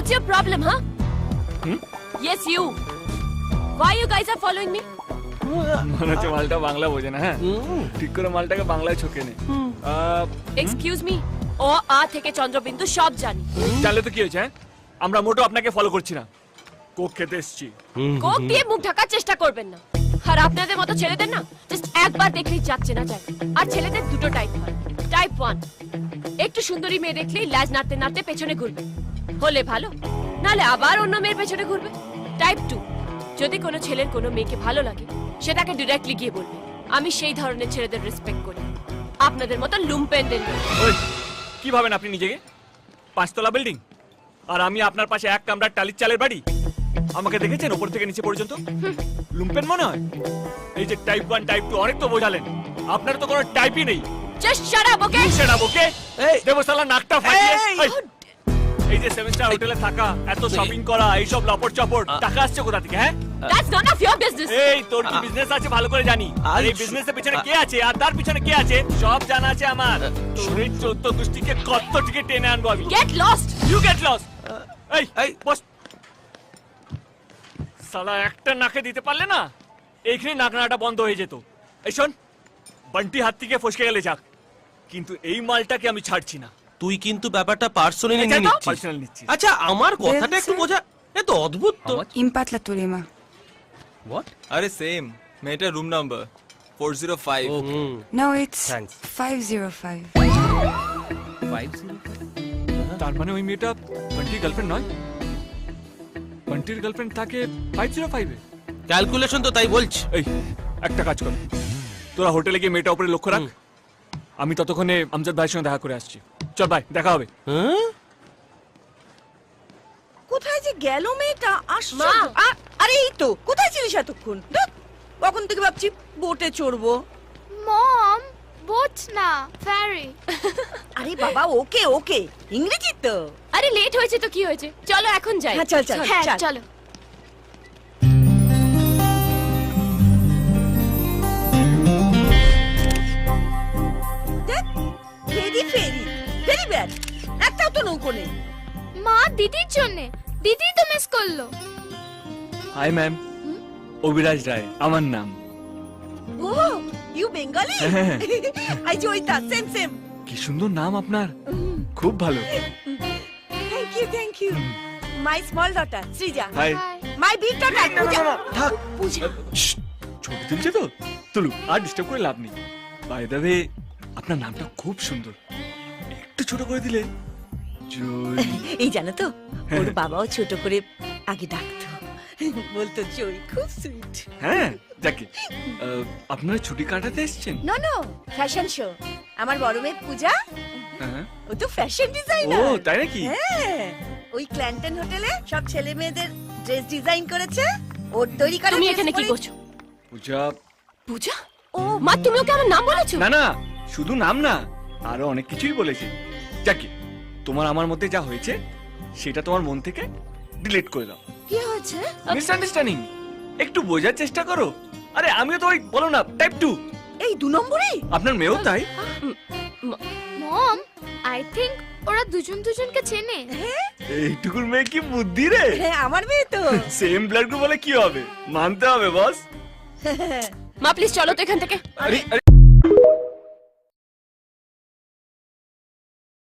What's your problem, huh? Yes, you. Why you guys are following me? মনে হচ্ছে মালটা বাংলা বোঝে না। হ্যাঁ, ঠিক করে মালটাকে বাংলায় ছকে নে। Excuse me. ও আ থেকে চন্দ্রবিন্দু সব জানি। জানলে তো কি হয়েছে? হ্যাঁ, আমরা মোটো আপনাকে ফলো করছি না, কোক খেতে এসেছি। কোক দিয়ে মুখ ঢাকার চেষ্টা করবেন না। আর আপনাদের মতো ছেলেদের না জাস্ট একবার দেখলেই যাচ্ছে না যায়। আর ছেলেদের দুটো টাইপ হয়। টাইপ 1 একটু সুন্দরী মেয়ে দেখলেই লাজ নাড়তে নাড়তে পেছনে ঘুরবে, হলে ভালো, নালে আবার অন্য মেয়ের পেছনে ঘুরবে। টাইপ 2 যদি কোনো ছেলের কোনো মেয়েকে ভালো লাগে সেটাকে ডিরেক্টলি গিয়ে বলবে। আমি সেই ধরনের ছেলেদের রেসপেক্ট করি, আপনাদের মতো লুম্পেনদের নই। ওই কি ভাবেন আপনি নিজেকে? 5 তলা বিল্ডিং আর আমি আপনার পাশে এক কামরার টালির চালের বাড়ি। আমাকে দেখেছেন উপর থেকে নিচে পর্যন্ত? লুম্পেন মনে হয়? এই যে টাইপ 1 টাইপ 2 অনেক তো বোঝালেন, আপনার তো কোনো টাইপই নেই। জাস্ট শাট আপ, ওকে? শাট আপ, ওকে? এই দেবসালা নাকটা ফাটিয়ে এই যে 7 স্টার হোটেলে থাকা, এত শপিং করা, এই সব লপট চপট টাকা আসছে কোথা থেকে? হ্যাঁ, that's not of your business. এই তোর কি বিজনেস আছে ভালো করে জানি। আর এই বিজনেসের পিছনে কে আছে আর তার পিছনে কে আছে সব জানা আছে আমার। তোর এই 14 দুষ্টিকে কত টিকে টেনে আনবো আমি। Get lost. You get lost. এই এই বস, সালা একটা নাকে দিতে পারলে না এইখানে নাকনাটা বন্ধ হয়ে যেত। এই শোন, বান্টি হাত থেকে ফসকে গেলে যাক, কিন্তু এই মালটাকে আমি ছাড়ছি না। তুই কিন্তু ব্যাপারটা পার্সোনালি এটা নিয়ে তো নিচ্ছিস। পার্সোনাল নিচ্ছিস। আচ্ছা আমার কথাটা একটু বোঝা, এ তো অদ্ভুত তো। Impat la tulima. হোয়াট? अरे सेम मेरा room number 405 No, it's Thanks. 505. তার মানে ওই মেয়েটা বান্টির গার্লফ্রেন্ড নয়? বান্টির গার্লফ্রেন্ড থাকে 505 এ? ক্যালকুলেশন তো তাই বলছি। এই একটা কাজ কর, তোরা হোটেলে গিয়ে মেয়েটা উপরে লক্ষ্য রাখ, আমি ততক্ষণে আমজাদ ভাইয়ের সঙ্গে দেখা করে আসছি। চল ভাই, দেখা হবে। হ্যাঁ? কোথায় যে গেল মেয়েটা? মা। আশ্চর্য! আরে এই তো, কোথায় ছিলিস এতক্ষণ? ধ্যাৎ, কখন থেকে ভাবছি বোটে চড়বো। মম, বোট না, ফেরি। আরে বাবা, ওকে ওকে, ইংরেজি তো। আরে লেট হয়েছে তো কি হয়েছে, চলো এখন যাই। হ্যাঁ, চল চল হ্যাঁ চল। চলো। দেখ, ফেরি ফেরি ফেরি ব্যাট, একটাও তো নৌকো নেই। মা দিদির জন্য, দিদি তো মিস করলো। হাই ম্যাম, অভিরাজ রায় আমার নাম। Oh, you Bengali? I Joyita, same same. কি সুন্দর নাম আপনার, খুব ভালো। Thank you. My small daughter Srija. Hi. My big daughter Puja. থাক, পূজা। ছবি তুলছে তো তুলু, আর ডিস্টার্ব করে লাভ নেই। বাই দ্য ওয়ে, আপনার নামটা খুব সুন্দর, একটু ছোট করে দিলে। জয়। এই জানো তো, ওর বাবাও ছোট করে আগে ডাকতো, বলতো জয়, খুব সুইট। হ্যাঁ, যাকে আপনারা ছুটি কাটাতে এসেছেন? No no, fashion show. আমার বড় মেয়ে পূজা, হ্যাঁ। ও তো ফ্যাশন ও ডিজাইনার। তাই নাকি? হ্যাঁ, ওই ক্ল্যান্টন হোটেলে সব ছেলে মেয়েদের ড্রেস ডিজাইন করেছে, ওর তৈরি করা। তুমি dress এখানে কি পরে- করছো? পূজা। পূজা? ও মা, তুমি ওকে আমার নাম বলেছো? না না, শুধু নাম না, আরো অনেক কিছুই বলেছি। যাকে তোমার আমার মধ্যে যা হয়েছে সেটা তোমার মন থেকে ডিলিট করে দাও। কি হয়েছে? মিসআন্ডারস্ট্যান্ডিং, একটু বোঝার চেষ্টা করো। আরে আমিও তো ওই বলো না টাইপ 2। এই 2 নম্বরই? আপনার মেয়েও তাই? মম, আই থিংক ওরা দুজন দুজনকে চেনে। এইটুকুর মেয়ে কি বুদ্ধি রে! হ্যাঁ, আমার মেয়ে তো। সেম ব্লাড গ্রুপ বলে কি হবে, মানতে হবে বস। মা প্লিজ চলো তো এখান থেকে। আরে